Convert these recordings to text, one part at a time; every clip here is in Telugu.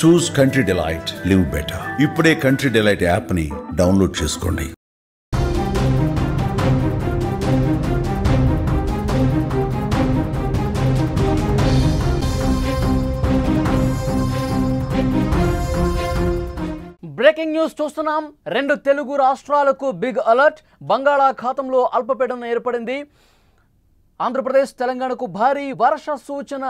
చూస్ కంట్రీ డిలైట్, లివ్ బెటర్. ఇప్పుడే కంట్రీ డిలైట్ యాప్ ని డౌన్లోడ్ చేసుకోండి. బ్రేకింగ్ న్యూస్ చూస్తున్నాం. రెండు తెలుగు రాష్ట్రాలకు బిగ్ అలర్ట్. బంగాళాఖాతంలో అల్పపీడనం ఏర్పడింది. ఆంధ్రప్రదేశ్ తెలంగాణకు భారీ వర్ష సూచన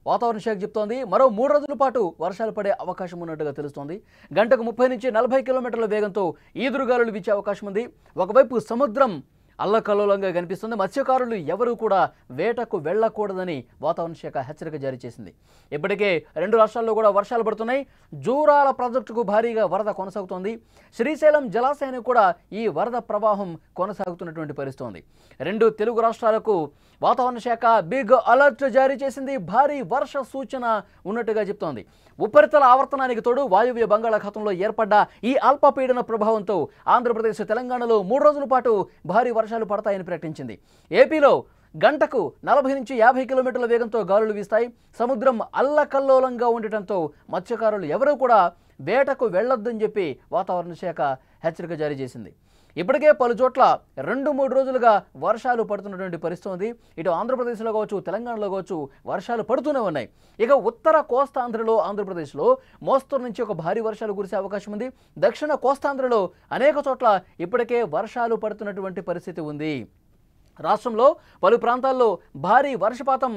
వాతావరణ శాఖ చెప్తోంది. మరో 3 రోజుల పాటు వర్షాలు పడే అవకాశం ఉన్నట్టుగా తెలుస్తోంది. గంటకు 30 నుంచి 40 కిలోమీటర్ల వేగంతో ఈదురుగాలులు వీచే అవకాశం ఉంది. ఒకవైపు సముద్రం అల్లకల్లోలంగా కనిపిస్తుంది. మత్స్యకారులు ఎవరూ కూడా వేటకు వెళ్లకూడదని వాతావరణ శాఖ హెచ్చరిక జారీ చేసింది. ఇప్పటికే 2 రాష్ట్రాల్లో కూడా వర్షాలు పడుతున్నాయి. జూరాల ప్రాజెక్టుకు భారీగా వరద కొనసాగుతోంది. శ్రీశైలం జలాశయానికి కూడా ఈ వరద ప్రవాహం కొనసాగుతున్నటువంటి పరిస్థితి ఉంది. 2 తెలుగు రాష్ట్రాలకు వాతావరణ శాఖ బిగ్ అలర్ట్ జారీ చేసింది. భారీ వర్ష సూచన ఉన్నట్టుగా చెప్తోంది. ఉపరితల ఆవర్తనానికి తోడు వాయువ్య బంగాళాఖాతంలో ఏర్పడ్డ ఈ అల్పపీడన ప్రభావంతో ఆంధ్రప్రదేశ్ తెలంగాణలో 3 రోజుల పాటు భారీ వర్షాలు పడతాయని ప్రకటించింది. ఏపీలో గంటకు 40 నుంచి 50 కిలోమీటర్ల వేగంతో గాలులు వీస్తాయి. సముద్రం అల్లకల్లోలంగా ఉండటంతో మత్స్యకారులు ఎవరూ కూడా వేటకు వెళ్లొద్దని చెప్పి వాతావరణ శాఖ హెచ్చరిక జారీ చేసింది. ఇప్పటికే పలు చోట్ల 2-3 రోజులుగా వర్షాలు పడుతున్నటువంటి పరిస్థితి ఉంది. ఇటు ఆంధ్రప్రదేశ్లో కావచ్చు, తెలంగాణలో కావచ్చు వర్షాలు పడుతూనే ఉన్నాయి. ఇక ఉత్తర కోస్తాంధ్రలో ఆంధ్రప్రదేశ్లో మోస్తరు నుంచి ఒక భారీ వర్షాలు కురిసే అవకాశం ఉంది. దక్షిణ కోస్తాంధ్రలో అనేక చోట్ల ఇప్పటికే వర్షాలు పడుతున్నటువంటి పరిస్థితి ఉంది. రాష్ట్రంలో పలు ప్రాంతాల్లో భారీ వర్షపాతం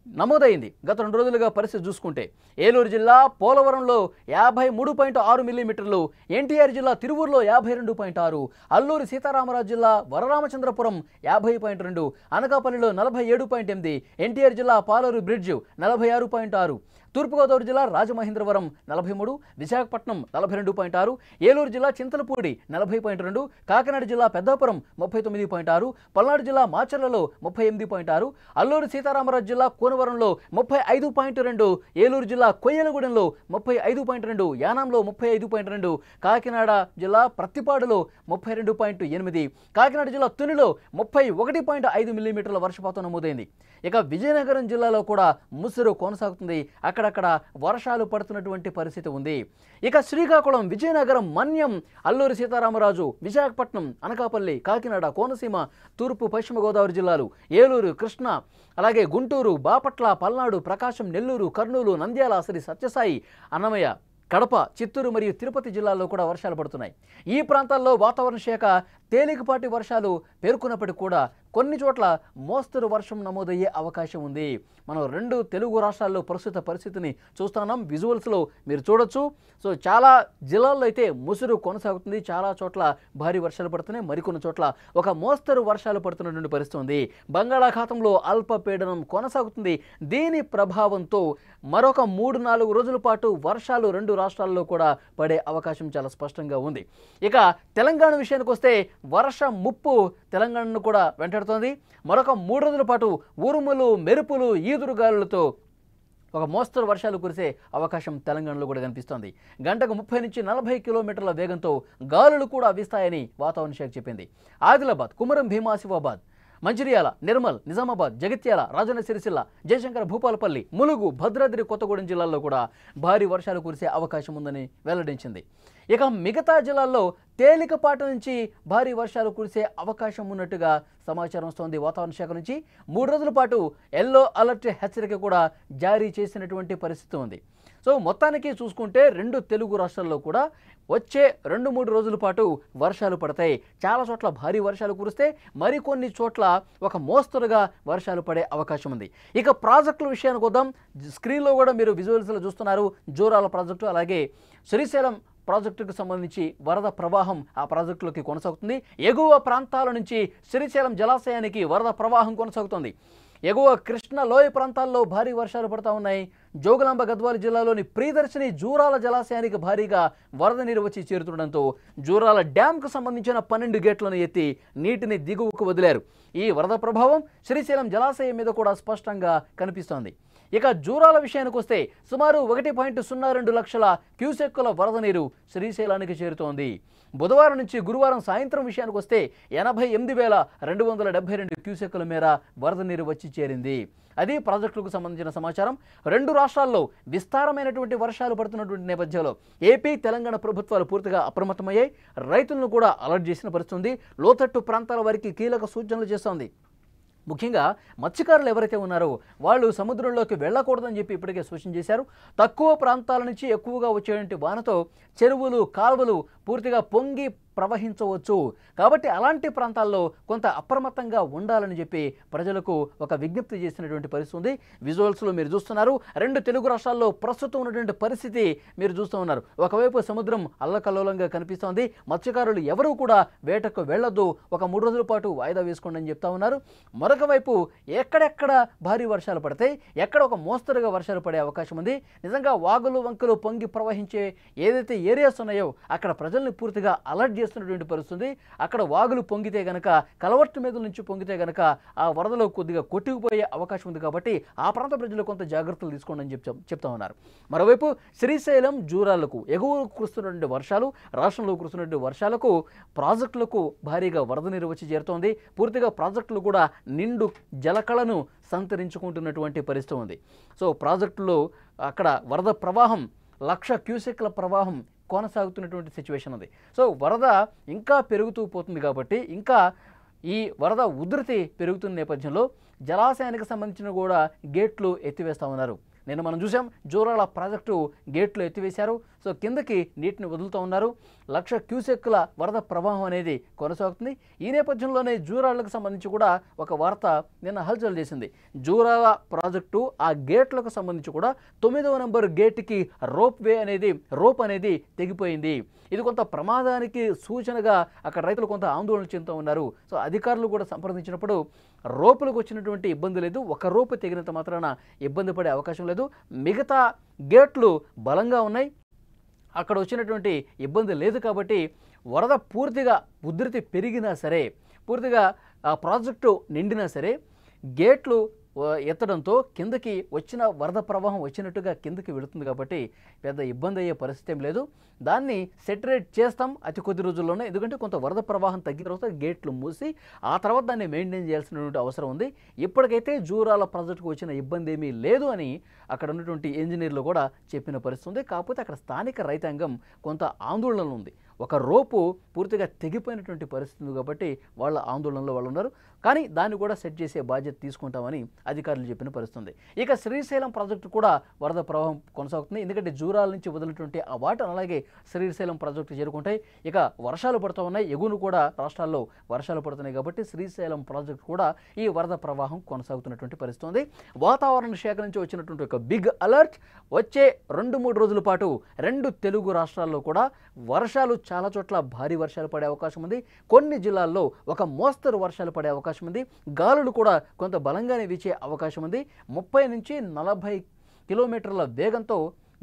నమోదైంది. గత 2 రోజులుగా పరిస్థితి చూసుకుంటే ఏలూరు జిల్లా పోలవరంలో 53.6 మిల్లీమీటర్లు, ఎన్టీఆర్ జిల్లా తిరువూరులో 52.6, అల్లూరి సీతారామరాజు జిల్లా వరరామచంద్రపురం 50.2, అనకాపల్లిలో 47.8, ఎన్టీఆర్ జిల్లా పాలూరు బ్రిడ్జ్ 46.6, తూర్పుగోదావరి జిల్లా రాజమహేంద్రవరం 43, విశాఖపట్నం 42.6, ఏలూరు జిల్లా చింతలపూడి 40.2, కాకినాడ జిల్లా పెద్దాపురం 39.6, పల్నాడు జిల్లా మాచర్లలో 38.6, అల్లూరి సీతారామరాజు జిల్లా కోనవరంలో 35.2, ఏలూరు జిల్లా కొయ్యలగూడెంలో 35.2, యానాంలో 35.2, కాకినాడ జిల్లా ప్రత్తిపాడులో 32.8, కాకినాడ జిల్లా తునిలో 31.5 మిల్లీమీటర్ల వర్షపాతం నమోదైంది. ఇక విజయనగరం జిల్లాలో కూడా ముసురు కొనసాగుతుంది. అక్కడక్కడ వర్షాలు పడుతున్నటువంటి పరిస్థితి ఉంది. ఇక శ్రీకాకుళం, విజయనగరం, మన్యం, అల్లూరి సీతారామరాజు, విశాఖపట్నం, అనకాపల్లి, కాకినాడ, కోనసీమ, తూర్పు పశ్చిమ గోదావరి జిల్లాలు, ఏలూరు, కృష్ణా, అలాగే గుంటూరు, బాపట్ల, పల్నాడు, ప్రకాశం, నెల్లూరు, కర్నూలు, నంద్యాల, శ్రీ సత్యసాయి, అన్నమయ్య, కడప, చిత్తూరు మరియు తిరుపతి జిల్లాల్లో కూడా వర్షాలు పడుతున్నాయి. ఈ ప్రాంతాల్లో వాతావరణ శాఖ తేలికపాటి వర్షాలు పేర్కొన్నప్పటికీ కూడా కొన్ని చోట్ల మోస్తరు వర్షం నమోదయ్యే అవకాశం ఉంది. మనం 2 తెలుగు రాష్ట్రాల్లో ప్రస్తుత పరిస్థితిని చూస్తున్నాం. విజువల్స్లో మీరు చూడొచ్చు. సో చాలా జిల్లాల్లో అయితే ముసురు కొనసాగుతుంది. చాలా చోట్ల భారీ వర్షాలు పడుతున్నాయి. మరికొన్ని చోట్ల ఒక మోస్తరు వర్షాలు పడుతున్నటువంటి పరిస్థితి ఉంది. బంగాళాఖాతంలో అల్పపీడనం కొనసాగుతుంది. దీని ప్రభావంతో మరొక 3-4 రోజుల పాటు వర్షాలు 2 రాష్ట్రాల్లో కూడా పడే అవకాశం చాలా స్పష్టంగా ఉంది. ఇక తెలంగాణ విషయానికి వస్తే వర్ష ముప్పు తెలంగాణను కూడా వెంటాడుతోంది. మరొక 3 రోజుల పాటు ఉరుములు, మెరుపులు, ఈదురుగాలులతో ఒక మోస్తరు వర్షాలు కురిసే అవకాశం తెలంగాణలో కూడా కనిపిస్తోంది. గంటకు 30 నుంచి 40 కిలోమీటర్ల వేగంతో గాలులు కూడా వీస్తాయని వాతావరణ శాఖ చెప్పింది. ఆదిలాబాద్, కుమరం భీం ఆసిఫాబాద్, మంచిర్యాల, నిర్మల్, నిజామాబాద్, జగిత్యాల, రాజన్న సిరిసిల్ల, జయశంకర్ భూపాలపల్లి, ములుగు, భద్రాద్రి కొత్తగూడెం జిల్లాల్లో కూడా భారీ వర్షాలు కురిసే అవకాశం ఉందని వెల్లడించింది. ఇక మిగతా జిల్లాల్లో తేలికపాటి నుంచి భారీ వర్షాలు కురిసే అవకాశం ఉన్నట్టుగా సమాచారం వస్తోంది. వాతావరణ శాఖ నుంచి 3 రోజుల పాటు ఎల్లో అలర్ట్ హెచ్చరిక కూడా జారీ చేసినటువంటి పరిస్థితి ఉంది. సో మొత్తానికి చూసుకుంటే 2 తెలుగు రాష్ట్రాల్లో కూడా వచ్చే 2-3 రోజుల పాటు వర్షాలు పడతాయి. చాలా చోట్ల భారీ వర్షాలు కురిస్తే మరికొన్ని చోట్ల ఒక మోస్తరుగా వర్షాలు పడే అవకాశం ఉంది. ఇక ప్రాజెక్టుల విషయానికి వద్దాం. స్క్రీన్లో కూడా మీరు విజువల్స్లో చూస్తున్నారు. జోరాల ప్రాజెక్టు, అలాగే శ్రీశైలం ప్రాజెక్టుకు సంబంధించి వరద ప్రవాహం ఆ ప్రాజెక్టులోకి కొనసాగుతుంది. ఎగువ ప్రాంతాల నుంచి శ్రీశైలం జలాశయానికి వరద ప్రవాహం కొనసాగుతుంది. ఎగువ కృష్ణ లోయ ప్రాంతాల్లో భారీ వర్షాలు పడతా ఉన్నాయి. జోగులాంబ గద్వాల జిల్లాలోని ప్రియదర్శిని జూరాల జలాశయానికి భారీగా వరద నీరు వచ్చి చేరుతుండడంతో జూరాల డ్యాంకు సంబంధించిన 12 గేట్లను ఎత్తి నీటిని దిగువకు వదిలారు. ఈ వరద ప్రభావం శ్రీశైలం జలాశయం మీద కూడా స్పష్టంగా కనిపిస్తోంది. ఇక జూరాల విషయానికి వస్తే సుమారు 1.02 లక్షల క్యూసెక్కుల వరద నీరు శ్రీశైలానికి చేరుతోంది. బుధవారం నుంచి గురువారం సాయంత్రం విషయానికి వస్తే 88,272 క్యూసెక్కుల మేర వరద నీరు వచ్చి చేరింది. అది ప్రాజెక్టులకు సంబంధించిన సమాచారం. రెండు రాష్ట్రాల్లో విస్తారమైనటువంటి వర్షాలు పడుతున్నటువంటి నేపథ్యంలో ఏపీ, తెలంగాణ ప్రభుత్వాలు పూర్తిగా అప్రమత్తమయ్యాయి. రైతులను కూడా అలర్ట్ చేసిన పరిస్థితి. లోతట్టు ప్రాంతాల వారికి కీలక సూచనలు చేస్తోంది. ముఖ్యంగా మత్స్యకారులు ఎవరైతే ఉన్నారో వాళ్ళు సముద్రంలోకి వెళ్ళకూడదని చెప్పి ఇప్పటికే సూచన చేశారు. తక్కువ ప్రాంతాల నుంచి ఎక్కువగా వచ్చేటువంటి వానతో చెరువులు, కాలువలు పూర్తిగా పొంగి ప్రవహించవచ్చు. కాబట్టి అలాంటి ప్రాంతాల్లో కొంత అప్రమత్తంగా ఉండాలని చెప్పి ప్రజలకు ఒక విజ్ఞప్తి చేసినటువంటి పరిస్థితి ఉంది. విజువల్స్లో మీరు చూస్తున్నారు. రెండు తెలుగు రాష్ట్రాల్లో ప్రస్తుతం ఉన్నటువంటి పరిస్థితి మీరు చూస్తూ ఉన్నారు. ఒకవైపు సముద్రం అల్లకల్లోలంగా కనిపిస్తోంది. మత్స్యకారులు ఎవరూ కూడా వేటకు వెళ్ళొద్దు, ఒక 3 రోజుల పాటు వాయిదా వేసుకోండి అని చెప్తా ఉన్నారు. మరొక వైపు ఎక్కడెక్కడ భారీ వర్షాలు పడతాయి, ఎక్కడ ఒక మోస్తరుగా వర్షాలు పడే అవకాశం ఉంది. నిజంగా వాగులు, వంకలు పొంగి ప్రవహించే ఏదైతే ఏరియాస్ ఉన్నాయో అక్కడ ప్రజల్ని పూర్తిగా అలర్ట్ చేస్తున్నటువంటి పరిస్థితి. అక్కడ వాగులు పొంగితే గనక, కలవర్టు మీద నుంచి పొంగితే గనక ఆ వరదలో కొద్దిగా కొట్టుకుపోయే అవకాశం ఉంది. కాబట్టి ఆ ప్రాంత ప్రజలు కొంత జాగ్రత్తలు తీసుకోండి అని చెప్తా ఉన్నారు. మరోవైపు శ్రీశైలం, జూరాలకు ఎగువ కురుస్తున్నటువంటి వర్షాలు, రాష్ట్రంలో కురుస్తున్నటువంటి వర్షాలకు ప్రాజెక్టులకు భారీగా వరద నీరు వచ్చి చేరుతోంది. పూర్తిగా ప్రాజెక్టులు కూడా నిండు జలకళను సంతరించుకుంటున్నటువంటి పరిస్థితి ఉంది. సో ప్రాజెక్టులో అక్కడ వరద ప్రవాహం 1,00,000 క్యూసెక్ల ప్రవాహం కొనసాగుతున్నటువంటి సిచ్యువేషన్ ఉంది. సో వరద ఇంకా పెరుగుతూ పోతుంది. కాబట్టి ఇంకా ఈ వరద ఉధృతి పెరుగుతున్న నేపథ్యంలో జలాశయానికి సంబంధించిన కూడా గేట్లు ఎత్తివేస్తా ఉన్నారు. నిన్న మనం చూసాం, జూరాల ప్రాజెక్టు గేట్లు ఎత్తివేశారు. సో కిందకి నీటిని వదులుతూ ఉన్నారు. 1,00,000 క్యూసెక్కుల వరద ప్రవాహం అనేది కొనసాగుతుంది. ఈ నేపథ్యంలోనే జూరాలకు సంబంధించి కూడా ఒక వార్త నిన్న హల్చల్ చేసింది. జూరాల ప్రాజెక్టు ఆ గేట్లకు సంబంధించి కూడా 9వ నెంబర్ గేట్కి రోప్ అనేది తెగిపోయింది. ఇది కొంత ప్రమాదానికి సూచనగా అక్కడ రైతులు కొంత ఆందోళన చెందుతూ ఉన్నారు. సో అధికారులు కూడా సంప్రదించినప్పుడు రోపులకు వచ్చినటువంటి ఇబ్బంది లేదు, ఒక రోపు తెగినంత మాత్రాన ఇబ్బంది పడే అవకాశం లేదు, మిగతా గేట్లు బలంగా ఉన్నాయి, అక్కడ వచ్చినటువంటి ఇబ్బంది లేదు. కాబట్టి వరద పూర్తిగా ఉధృతి పెరిగినా సరే, పూర్తిగా ఆ ప్రాజెక్టు నిండినా సరే, గేట్లు ఎత్తడంతో కిందకి వచ్చిన వరద ప్రవాహం వచ్చినట్టుగా కిందకి వెళుతుంది. కాబట్టి పెద్ద ఇబ్బంది అయ్యే పరిస్థితి ఏం లేదు. దాన్ని సెటరేట్ చేస్తాం అతి కొద్ది రోజుల్లోనే. ఎందుకంటే కొంత వరద ప్రవాహం తగ్గిన తర్వాత గేట్లు మూసి ఆ తర్వాత దాన్ని మెయింటైన్ చేయాల్సినటువంటి అవసరం ఉంది. ఇప్పటికైతే జూరాల ప్రాజెక్టుకు వచ్చిన ఇబ్బంది ఏమీ లేదు అని అక్కడ ఉన్నటువంటి ఇంజనీర్లు కూడా చెప్పిన పరిస్థితి ఉంది. కాకపోతే అక్కడ స్థానిక రైతాంగం కొంత ఆందోళనలో ఉంది. ఒక రోపు పూర్తిగా తెగిపోయినటువంటి పరిస్థితి కాబట్టి వాళ్ళ ఆందోళనలో వాళ్ళు ఉన్నారు. కానీ దాన్ని కూడా సెట్ చేసే బాధ్యత తీసుకుంటామని అధికారులు చెప్పిన పరిస్థితి. ఇక శ్రీశైలం ప్రాజెక్టు కూడా వరద ప్రవాహం కొనసాగుతుంది. ఎందుకంటే జూరాల నుంచి వదిలినటువంటి ఆ వాటర్ అలాగే శ్రీశైలం ప్రాజెక్టు చేరుకుంటాయి. ఇక వర్షాలు పడుతూ ఉన్నాయి, ఎగువను కూడా రాష్ట్రాల్లో వర్షాలు పడుతున్నాయి. కాబట్టి శ్రీశైలం ప్రాజెక్టు కూడా ఈ వరద ప్రవాహం కొనసాగుతున్నటువంటి పరిస్థితి ఉంది. వాతావరణ శాఖ నుంచి వచ్చినటువంటి ఒక బిగ్ అలర్ట్. వచ్చే 2-3 రోజుల పాటు రెండు తెలుగు రాష్ట్రాల్లో కూడా వర్షాలు, చాలా చోట్ల భారీ వర్షాలు పడే అవకాశం ఉంది. కొన్ని జిల్లాల్లో ఒక మోస్తరు వర్షాలు పడే అవకాశం ఉంది. గాలులు కూడా కొంత బలంగానే వీచే అవకాశం ఉంది. 30 నుంచి 40 కిలోమీటర్ల వేగంతో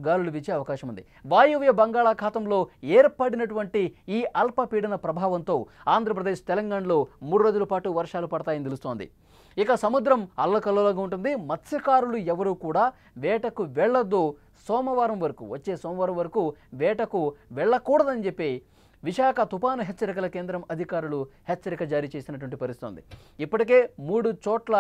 గాలులు వీచే అవకాశం ఉంది. వాయువ్య బంగాళాఖాతంలో ఏర్పడినటువంటి ఈ అల్పపీడన ప్రభావంతో ఆంధ్రప్రదేశ్, తెలంగాణలో 3 రోజుల పాటు వర్షాలు పడతాయని తెలుస్తోంది. ఇక సముద్రం అల్లకల్లోలంగా ఉంటుంది. మత్స్యకారులు ఎవరూ కూడా వేటకు వెళ్ళొద్దు, వచ్చే సోమవారం వరకు వేటకు వెళ్ళకూడదని చెప్పి విశాఖ తుపాను హెచ్చరికల కేంద్రం అధికారులు హెచ్చరిక జారీ చేసినటువంటి పరిస్థితి ఉంది. ఇప్పటికే 3 చోట్ల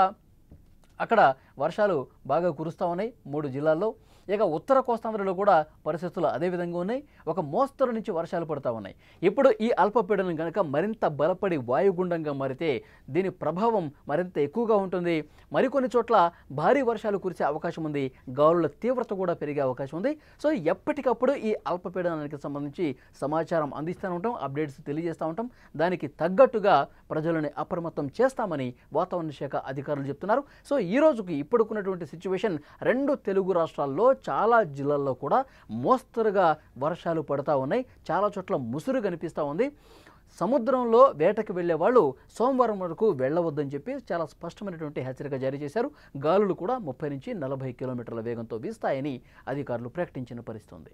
అక్కడ వర్షాలు బాగా కురుస్తూ ఉన్నాయి 3 జిల్లాల్లో. ఇక ఉత్తర కోస్తాంధ్రలో కూడా పరిస్థితులు అదే విధంగా ఉన్నాయి. ఒక మోస్తరు నుంచి వర్షాలు పడుతూ ఉన్నాయి. ఇప్పుడు ఈ అల్పపీడనం కనుక మరింత బలపడి వాయుగుండంగా మారితే దీని ప్రభావం మరింత ఎక్కువగా ఉంటుంది. మరికొన్ని చోట్ల భారీ వర్షాలు కురిసే అవకాశం ఉంది. గాలుల తీవ్రత కూడా పెరిగే అవకాశం ఉంది. సో ఎప్పటికప్పుడు ఈ అల్పపీడనానికి సంబంధించి సమాచారం అందిస్తూ ఉంటాం, అప్డేట్స్ తెలియజేస్తూ ఉంటాం. దానికి తగ్గట్టుగా ప్రజలని అప్రమత్తం చేస్తామని వాతావరణ శాఖ అధికారులు చెప్తున్నారు. సో ఈ రోజుకి ఇప్పుడుకున్నటువంటి సిచ్యువేషన్, రెండు తెలుగు రాష్ట్రాల్లో చాలా జిల్లాల్లో కూడా మోస్తరుగా వర్షాలు పడతా ఉన్నాయి. చాలా చోట్ల ముసురు కనిపిస్తూ ఉంది. సముద్రంలో వేటకు వెళ్లే వాళ్ళు సోమవారం వరకు వెళ్ళవద్దని చెప్పి చాలా స్పష్టమైనటువంటి హెచ్చరిక జారీ చేశారు. గాలులు కూడా 30 నుంచి 40 కిలోమీటర్ల వేగంతో వీస్తాయని అధికారులు ప్రకటించిన పరిస్థితి ఉంది.